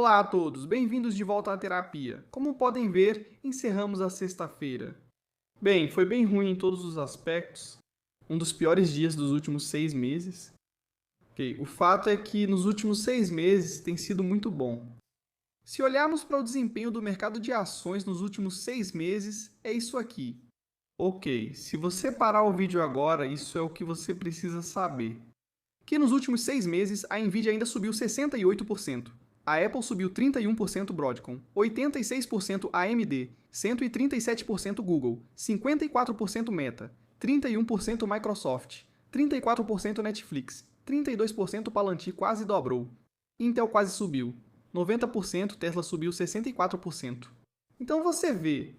Olá a todos, bem-vindos de volta à terapia. Como podem ver, encerramos a sexta-feira. Bem, foi bem ruim em todos os aspectos, um dos piores dias dos últimos 6 meses. Ok, o fato é que nos últimos 6 meses tem sido muito bom. Se olharmos para o desempenho do mercado de ações nos últimos 6 meses, é isso aqui. Ok, se você parar o vídeo agora, isso é o que você precisa saber. Que nos últimos 6 meses, a Nvidia ainda subiu 68%. A Apple subiu 31% Broadcom, 86% AMD, 137% Google, 54% Meta, 31% Microsoft, 34% Netflix, 32% Palantir quase dobrou. Intel quase subiu, 90%, Tesla subiu 64%. Então você vê,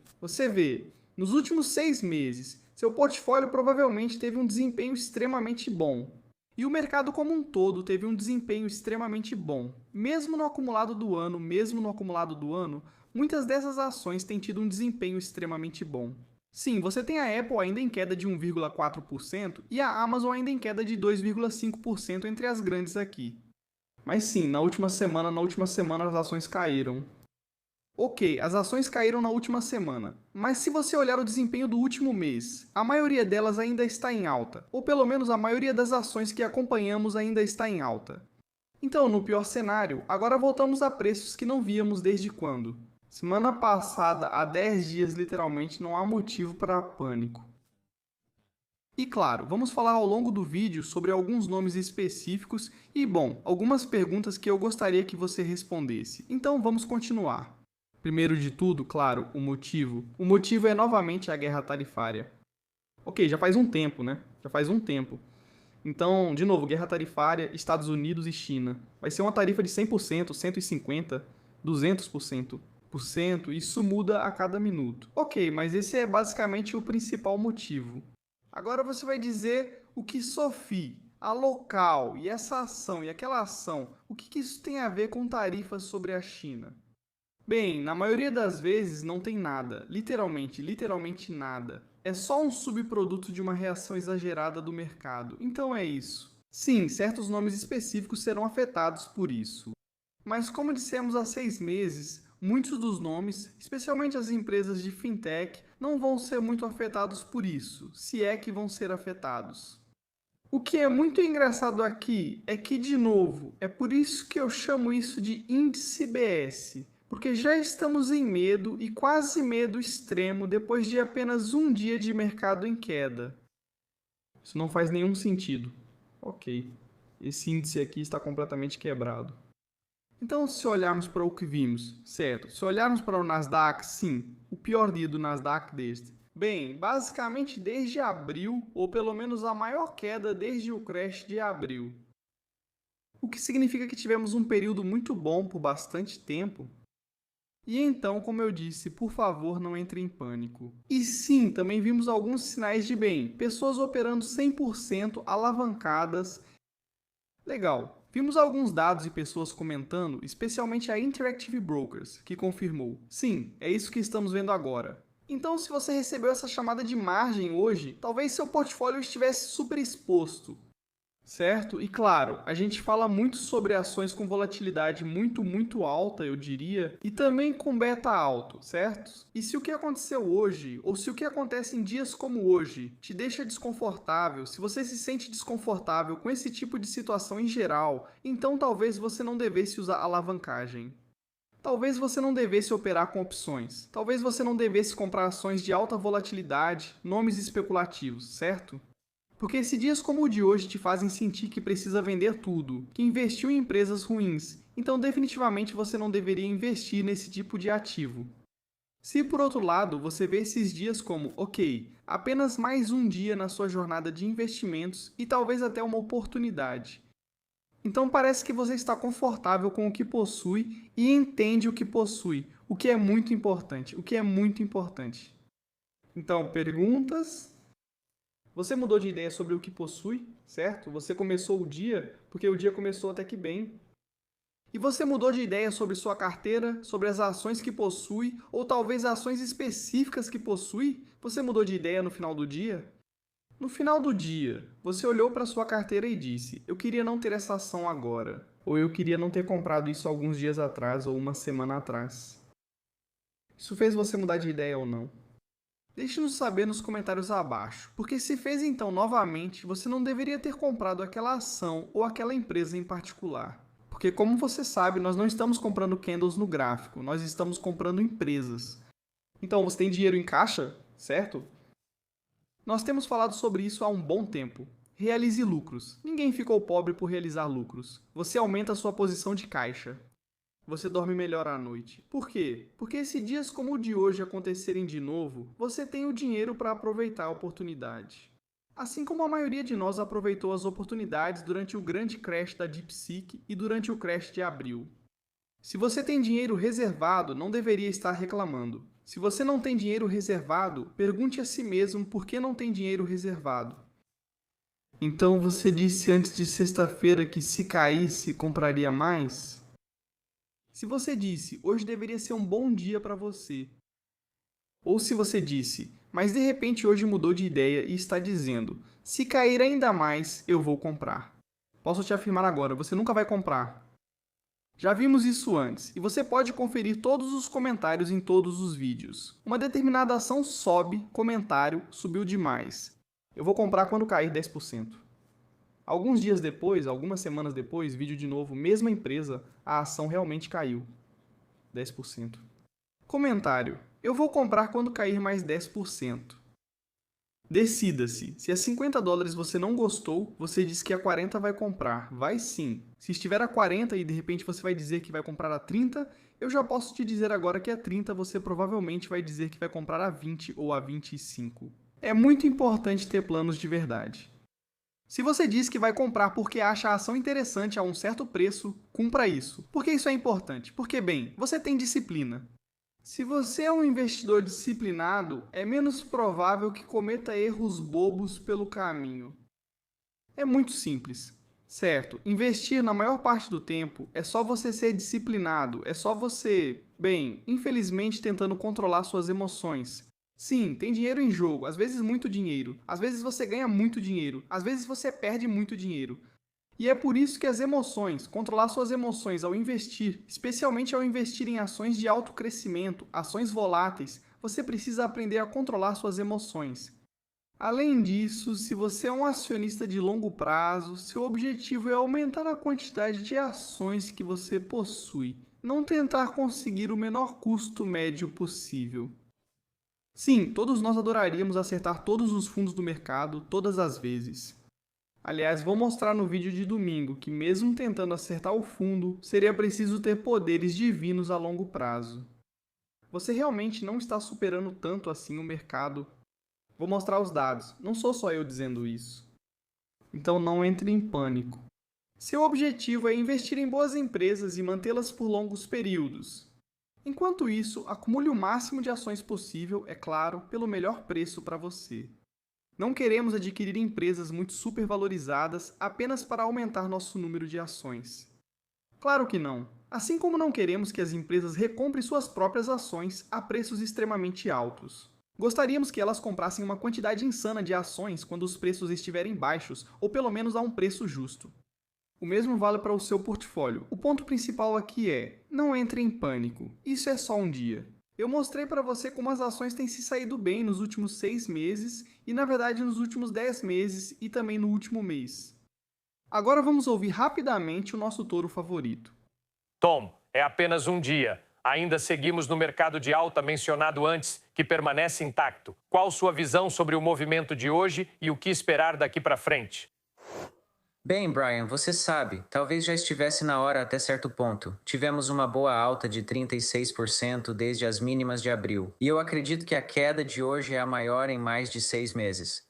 nos últimos 6 meses, seu portfólio provavelmente teve um desempenho extremamente bom. E o mercado como um todo teve um desempenho extremamente bom. Mesmo no acumulado do ano, muitas dessas ações têm tido um desempenho extremamente bom. Sim, você tem a Apple ainda em queda de 1,4% e a Amazon ainda em queda de 2,5% entre as grandes aqui. Mas sim, na última semana as ações caíram. Ok, as ações caíram na última semana, mas se você olhar o desempenho do último mês, a maioria delas ainda está em alta, ou pelo menos a maioria das ações que acompanhamos ainda está em alta. Então, no pior cenário, agora voltamos a preços que não víamos desde quando? Semana passada, há 10 dias literalmente, não há motivo para pânico. E claro, vamos falar ao longo do vídeo sobre alguns nomes específicos e, bom, algumas perguntas que eu gostaria que você respondesse. Então vamos continuar. Primeiro de tudo, claro, o motivo. O motivo é novamente a guerra tarifária. Ok, já faz um tempo, né? Já faz um tempo. Então, de novo, guerra tarifária, Estados Unidos e China. Vai ser uma tarifa de 100%, 150%, 200%. Isso muda a cada minuto. Ok, mas esse é basicamente o principal motivo. Agora você vai dizer o que SOFI, a local e essa ação e aquela ação, o que isso tem a ver com tarifas sobre a China? Bem, na maioria das vezes não tem nada, literalmente nada. É só um subproduto de uma reação exagerada do mercado. Então é isso. Sim, certos nomes específicos serão afetados por isso. Mas como dissemos há 6 meses, muitos dos nomes, especialmente as empresas de fintech, não vão ser muito afetados por isso, se é que vão ser afetados. O que é muito engraçado aqui é que, de novo, é por isso que eu chamo isso de índice BS, porque já estamos em medo e quase medo extremo depois de apenas um dia de mercado em queda. Isso não faz nenhum sentido. Ok, esse índice aqui está completamente quebrado. Então, se olharmos para o que vimos, certo? Se olharmos para o Nasdaq, sim, o pior dia do Nasdaq desde. Bem, basicamente desde abril, ou pelo menos a maior queda desde o crash de abril. O que significa que tivemos um período muito bom por bastante tempo. E então, como eu disse, por favor, não entre em pânico. E sim, também vimos alguns sinais de bem, pessoas operando 100% alavancadas. Legal. Vimos alguns dados e pessoas comentando, especialmente a Interactive Brokers, que confirmou. Sim, é isso que estamos vendo agora. Então, se você recebeu essa chamada de margem hoje, talvez seu portfólio estivesse super exposto. Certo? E claro, a gente fala muito sobre ações com volatilidade muito alta, eu diria, e também com beta alto, certo? E se o que aconteceu hoje, ou se o que acontece em dias como hoje, te deixa desconfortável, se você se sente desconfortável com esse tipo de situação em geral, então talvez você não devesse usar alavancagem. Talvez você não devesse operar com opções. Talvez você não devesse comprar ações de alta volatilidade, nomes especulativos, certo? Porque se dias como o de hoje te fazem sentir que precisa vender tudo, que investiu em empresas ruins, então definitivamente você não deveria investir nesse tipo de ativo. Se por outro lado você vê esses dias como, ok, apenas mais um dia na sua jornada de investimentos e talvez até uma oportunidade, então parece que você está confortável com o que possui e entende o que possui, o que é muito importante. Então, perguntas? Você mudou de ideia sobre o que possui, certo? Você começou o dia porque o dia começou até que bem. E você mudou de ideia sobre sua carteira, sobre as ações que possui, ou talvez ações específicas que possui? Você mudou de ideia no final do dia? No final do dia, você olhou para sua carteira e disse: eu queria não ter essa ação agora. Ou eu queria não ter comprado isso alguns dias atrás ou uma semana atrás. Isso fez você mudar de ideia ou não? Deixe-nos saber nos comentários abaixo, porque se fez então novamente, você não deveria ter comprado aquela ação ou aquela empresa em particular. Porque como você sabe, nós não estamos comprando candles no gráfico, nós estamos comprando empresas. Então, você tem dinheiro em caixa, certo? Nós temos falado sobre isso há um bom tempo. Realize lucros. Ninguém ficou pobre por realizar lucros. Você aumenta a sua posição de caixa. Você dorme melhor à noite. Por quê? Porque se dias como o de hoje acontecerem de novo, você tem o dinheiro para aproveitar a oportunidade. Assim como a maioria de nós aproveitou as oportunidades durante o grande crash da DeepSeek e durante o crash de abril. Se você tem dinheiro reservado, não deveria estar reclamando. Se você não tem dinheiro reservado, pergunte a si mesmo por que não tem dinheiro reservado. Então você disse antes de sexta-feira que se caísse, compraria mais? Se você disse, hoje deveria ser um bom dia para você. Ou se você disse, mas de repente hoje mudou de ideia e está dizendo, se cair ainda mais, eu vou comprar. Posso te afirmar agora, você nunca vai comprar. Já vimos isso antes, e você pode conferir todos os comentários em todos os vídeos. Uma determinada ação sobe, comentário, subiu demais. Eu vou comprar quando cair 10%. Alguns dias depois, algumas semanas depois, vídeo de novo, mesma empresa, a ação realmente caiu. 10%. Comentário. Eu vou comprar quando cair mais 10%. Decida-se. Se a $50 você não gostou, você diz que a 40 vai comprar. Vai sim. Se estiver a 40 e de repente você vai dizer que vai comprar a 30, eu já posso te dizer agora que a 30 você provavelmente vai dizer que vai comprar a 20 ou a 25. É muito importante ter planos de verdade. Se você diz que vai comprar porque acha a ação interessante a um certo preço, cumpra isso. Por que isso é importante? Porque, bem, você tem disciplina. Se você é um investidor disciplinado, é menos provável que cometa erros bobos pelo caminho. É muito simples. Certo, investir na maior parte do tempo é só você ser disciplinado, é só você, bem, infelizmente tentando controlar suas emoções. Sim, tem dinheiro em jogo, às vezes muito dinheiro, às vezes você ganha muito dinheiro, às vezes você perde muito dinheiro. E é por isso que as emoções, controlar suas emoções ao investir, especialmente ao investir em ações de alto crescimento, ações voláteis, você precisa aprender a controlar suas emoções. Além disso, se você é um acionista de longo prazo, seu objetivo é aumentar a quantidade de ações que você possui, não tentar conseguir o menor custo médio possível. Sim, todos nós adoraríamos acertar todos os fundos do mercado todas as vezes. Aliás, vou mostrar no vídeo de domingo que mesmo tentando acertar o fundo, seria preciso ter poderes divinos a longo prazo. Você realmente não está superando tanto assim o mercado. Vou mostrar os dados, não sou só eu dizendo isso. Então não entre em pânico. Seu objetivo é investir em boas empresas e mantê-las por longos períodos. Enquanto isso, acumule o máximo de ações possível, é claro, pelo melhor preço para você. Não queremos adquirir empresas muito supervalorizadas apenas para aumentar nosso número de ações. Claro que não. Assim como não queremos que as empresas recomprem suas próprias ações a preços extremamente altos. Gostaríamos que elas comprassem uma quantidade insana de ações quando os preços estiverem baixos, ou pelo menos a um preço justo. O mesmo vale para o seu portfólio. O ponto principal aqui é, não entre em pânico. Isso é só um dia. Eu mostrei para você como as ações têm se saído bem nos últimos 6 meses e, na verdade, nos últimos 10 meses e também no último mês. Agora vamos ouvir rapidamente o nosso touro favorito. Tom, é apenas um dia. Ainda seguimos no mercado de alta mencionado antes, que permanece intacto. Qual sua visão sobre o movimento de hoje e o que esperar daqui para frente? Bem, Brian, você sabe, talvez já estivesse na hora até certo ponto. Tivemos uma boa alta de 36% desde as mínimas de abril, e eu acredito que a queda de hoje é a maior em mais de 6 meses.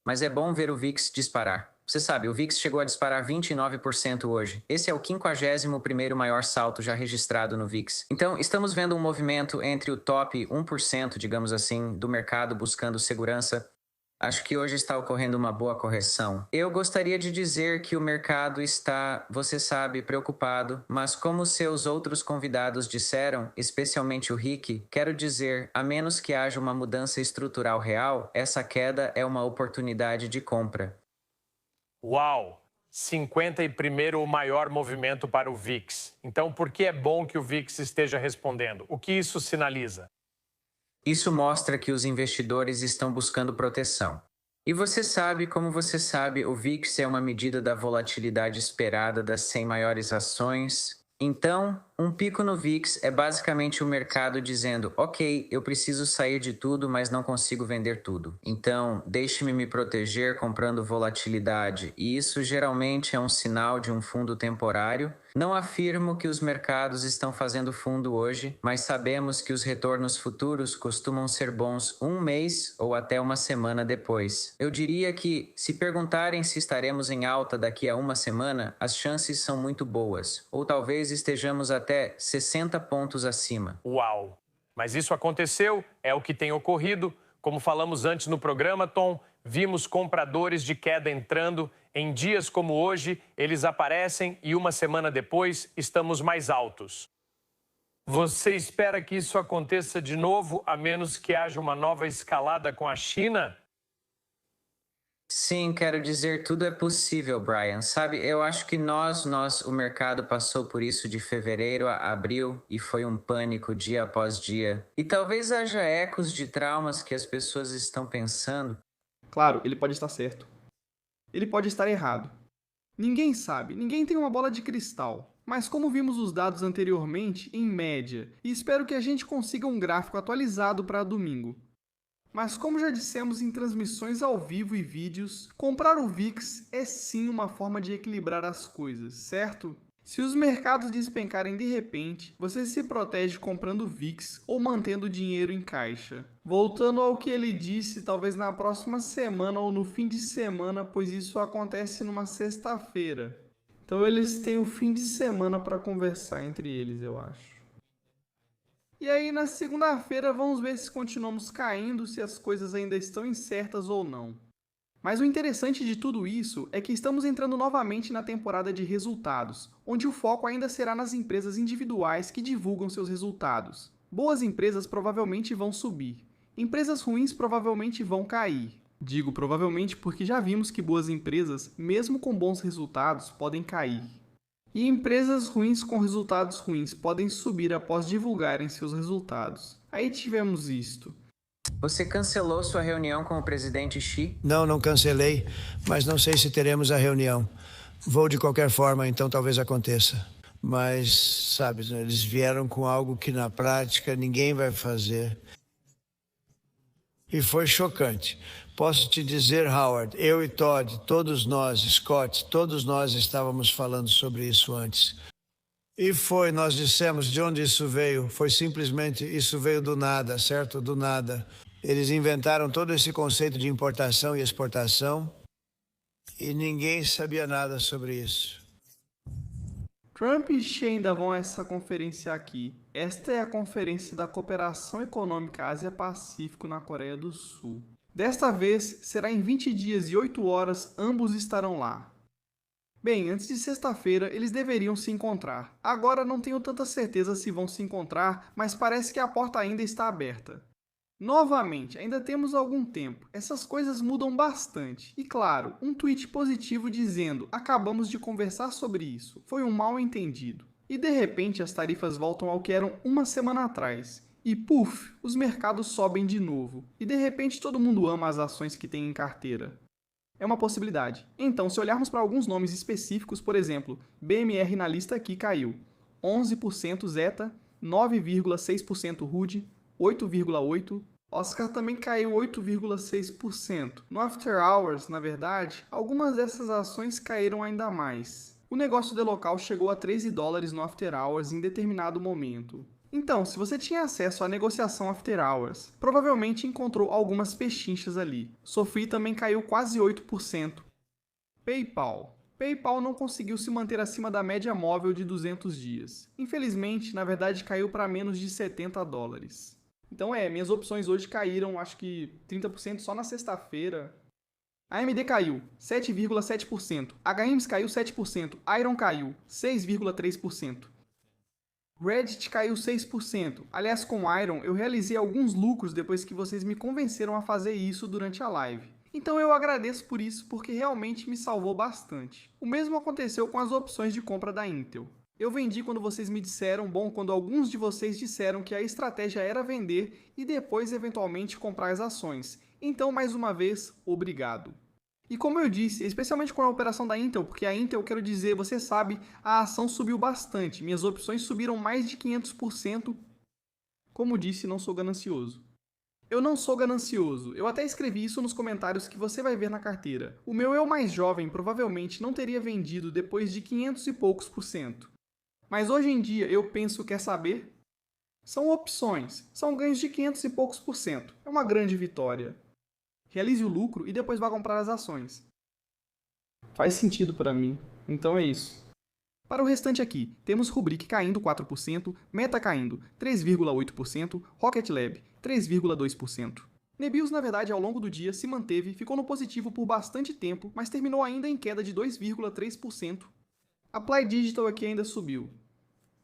Mas é bom ver o VIX disparar. Você sabe, o VIX chegou a disparar 29% hoje. Esse é o 51º maior salto já registrado no VIX. Então, estamos vendo um movimento entre o top 1%, digamos assim, do mercado buscando segurança. Acho que hoje está ocorrendo uma boa correção. Eu gostaria de dizer que o mercado está, você sabe, preocupado, mas como seus outros convidados disseram, especialmente o Rick, quero dizer, a menos que haja uma mudança estrutural real, essa queda é uma oportunidade de compra. Uau! 51º o maior movimento para o VIX. Então, por que é bom que o VIX esteja respondendo? O que isso sinaliza? Isso mostra que os investidores estão buscando proteção. E você sabe, como você sabe, o VIX é uma medida da volatilidade esperada das 100 maiores ações. Então, um pico no VIX é basicamente o mercado dizendo: ok, eu preciso sair de tudo, mas não consigo vender tudo. Então, deixe-me me proteger comprando volatilidade. E isso geralmente é um sinal de um fundo temporário. Não afirmo que os mercados estão fazendo fundo hoje, mas sabemos que os retornos futuros costumam ser bons um mês ou até uma semana depois. Eu diria que, se perguntarem se estaremos em alta daqui a uma semana, as chances são muito boas. Ou talvez estejamos até 60 pontos acima. Uau! Mas isso aconteceu, é o que tem ocorrido. Como falamos antes no programa, Tom, vimos compradores de queda entrando. Em dias como hoje, eles aparecem e uma semana depois estamos mais altos. Você espera que isso aconteça de novo, a menos que haja uma nova escalada com a China? Sim, quero dizer, tudo é possível, Brian. Sabe, eu acho que o mercado passou por isso de fevereiro a abril e foi um pânico dia após dia. E talvez haja ecos de traumas que as pessoas estão pensando. Claro, ele pode estar certo. Ele pode estar errado. Ninguém sabe, ninguém tem uma bola de cristal. Mas como vimos os dados anteriormente, em média, e espero que a gente consiga um gráfico atualizado para domingo. Mas como já dissemos em transmissões ao vivo e vídeos, comprar o VIX é sim uma forma de equilibrar as coisas, certo? Se os mercados despencarem de repente, você se protege comprando VIX ou mantendo o dinheiro em caixa. Voltando ao que ele disse, talvez na próxima semana ou no fim de semana, pois isso acontece numa sexta-feira. Então eles têm o fim de semana para conversar entre eles, eu acho. E aí na segunda-feira vamos ver se continuamos caindo, se as coisas ainda estão incertas ou não. Mas o interessante de tudo isso é que estamos entrando novamente na temporada de resultados, onde o foco ainda será nas empresas individuais que divulgam seus resultados. Boas empresas provavelmente vão subir, empresas ruins provavelmente vão cair. Digo provavelmente porque já vimos que boas empresas, mesmo com bons resultados, podem cair. E empresas ruins com resultados ruins podem subir após divulgarem seus resultados. Aí tivemos isto. Você cancelou sua reunião com o presidente Xi? Não cancelei, mas não sei se teremos a reunião. Vou de qualquer forma, então talvez aconteça. Mas, sabe, eles vieram com algo que na prática ninguém vai fazer. E foi chocante. Posso te dizer, Howard, eu e Todd, todos nós, Scott, todos nós estávamos falando sobre isso antes. E nós dissemos de onde isso veio. Foi simplesmente, isso veio do nada, certo? Do nada. Eles inventaram todo esse conceito de importação e exportação e ninguém sabia nada sobre isso. Trump e Xi ainda vão a essa conferência aqui. Esta é a Conferência da Cooperação Econômica Ásia-Pacífico na Coreia do Sul. Desta vez, será em 20 dias e 8 horas, ambos estarão lá. Bem, antes de sexta-feira, eles deveriam se encontrar. Agora não tenho tanta certeza se vão se encontrar, mas parece que a porta ainda está aberta. Novamente, ainda temos algum tempo. Essas coisas mudam bastante. E claro, um tweet positivo dizendo "acabamos de conversar sobre isso" foi um mal entendido. E de repente as tarifas voltam ao que eram uma semana atrás. E puf, os mercados sobem de novo. E de repente todo mundo ama as ações que tem em carteira. É uma possibilidade. Então, se olharmos para alguns nomes específicos, por exemplo, BMR na lista aqui caiu. 11% Zeta, 9,6% Rude, 8,8%. Oscar também caiu 8,6%. No After Hours, na verdade, algumas dessas ações caíram ainda mais. O negócio de local chegou a $13 no After Hours em determinado momento. Então, se você tinha acesso à negociação After Hours, provavelmente encontrou algumas pechinchas ali. SoFi também caiu quase 8%. PayPal. PayPal não conseguiu se manter acima da média móvel de 200 dias. Infelizmente, na verdade, caiu para menos de $70. Então minhas opções hoje caíram, acho que 30% só na sexta-feira. AMD caiu 7,7%, HIMSS caiu 7%, Iron caiu 6,3%. Reddit caiu 6%. Aliás, com Iron eu realizei alguns lucros depois que vocês me convenceram a fazer isso durante a live. Então eu agradeço por isso, porque realmente me salvou bastante. O mesmo aconteceu com as opções de compra da Intel. Eu vendi quando vocês me disseram, quando alguns de vocês disseram que a estratégia era vender e depois eventualmente comprar as ações. Então, mais uma vez, obrigado. E como eu disse, especialmente com a operação da Intel, porque a Intel, quero dizer, você sabe, a ação subiu bastante. Minhas opções subiram mais de 500%. Como disse, não sou ganancioso. Eu não sou ganancioso. Eu até escrevi isso nos comentários que você vai ver na carteira. O meu eu mais jovem provavelmente não teria vendido depois de 500 e poucos %. Mas hoje em dia eu penso, quer saber? São opções, são ganhos de 500 e poucos %. É uma grande vitória. Realize o lucro e depois vá comprar as ações. Faz sentido para mim. Então é isso. Para o restante aqui, temos Rubrik caindo 4%, Meta caindo 3,8%, Rocket Lab 3,2%. Nebius, na verdade, ao longo do dia se manteve, ficou no positivo por bastante tempo, mas terminou ainda em queda de 2,3%. Apply Digital aqui ainda subiu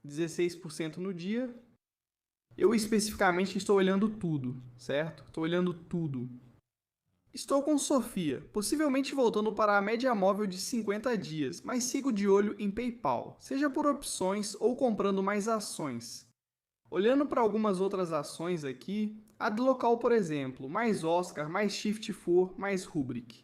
16% no dia. Eu especificamente estou olhando tudo, certo? Estou olhando tudo. Estou com Sofia, possivelmente voltando para a média móvel de 50 dias, mas sigo de olho em PayPal, seja por opções ou comprando mais ações. Olhando para algumas outras ações aqui, a do local, por exemplo, mais Oscar, mais Shift4, mais Rubrik.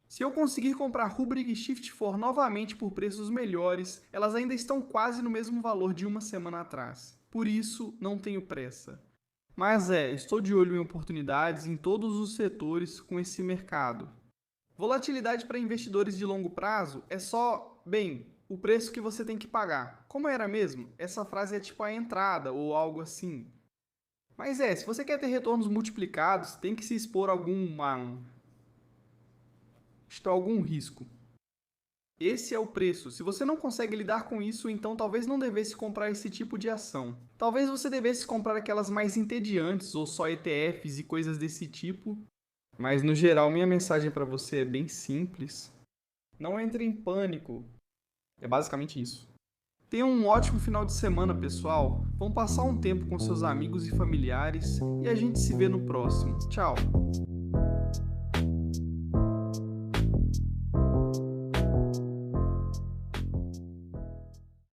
Se eu conseguir comprar Rubrik e Shift4 novamente por preços melhores, elas ainda estão quase no mesmo valor de uma semana atrás. Por isso, não tenho pressa. Mas estou de olho em oportunidades em todos os setores com esse mercado. Volatilidade para investidores de longo prazo é só, o preço que você tem que pagar. Como era mesmo? Essa frase é tipo a entrada ou algo assim. Mas se você quer ter retornos multiplicados, tem que se expor a algum risco. Esse é o preço. Se você não consegue lidar com isso, então talvez não devesse comprar esse tipo de ação. Talvez você devesse comprar aquelas mais entediantes, ou só ETFs e coisas desse tipo. Mas no geral, minha mensagem para você é bem simples. Não entre em pânico. É basicamente isso. Tenha um ótimo final de semana, pessoal. Vão passar um tempo com seus amigos e familiares e a gente se vê no próximo. Tchau!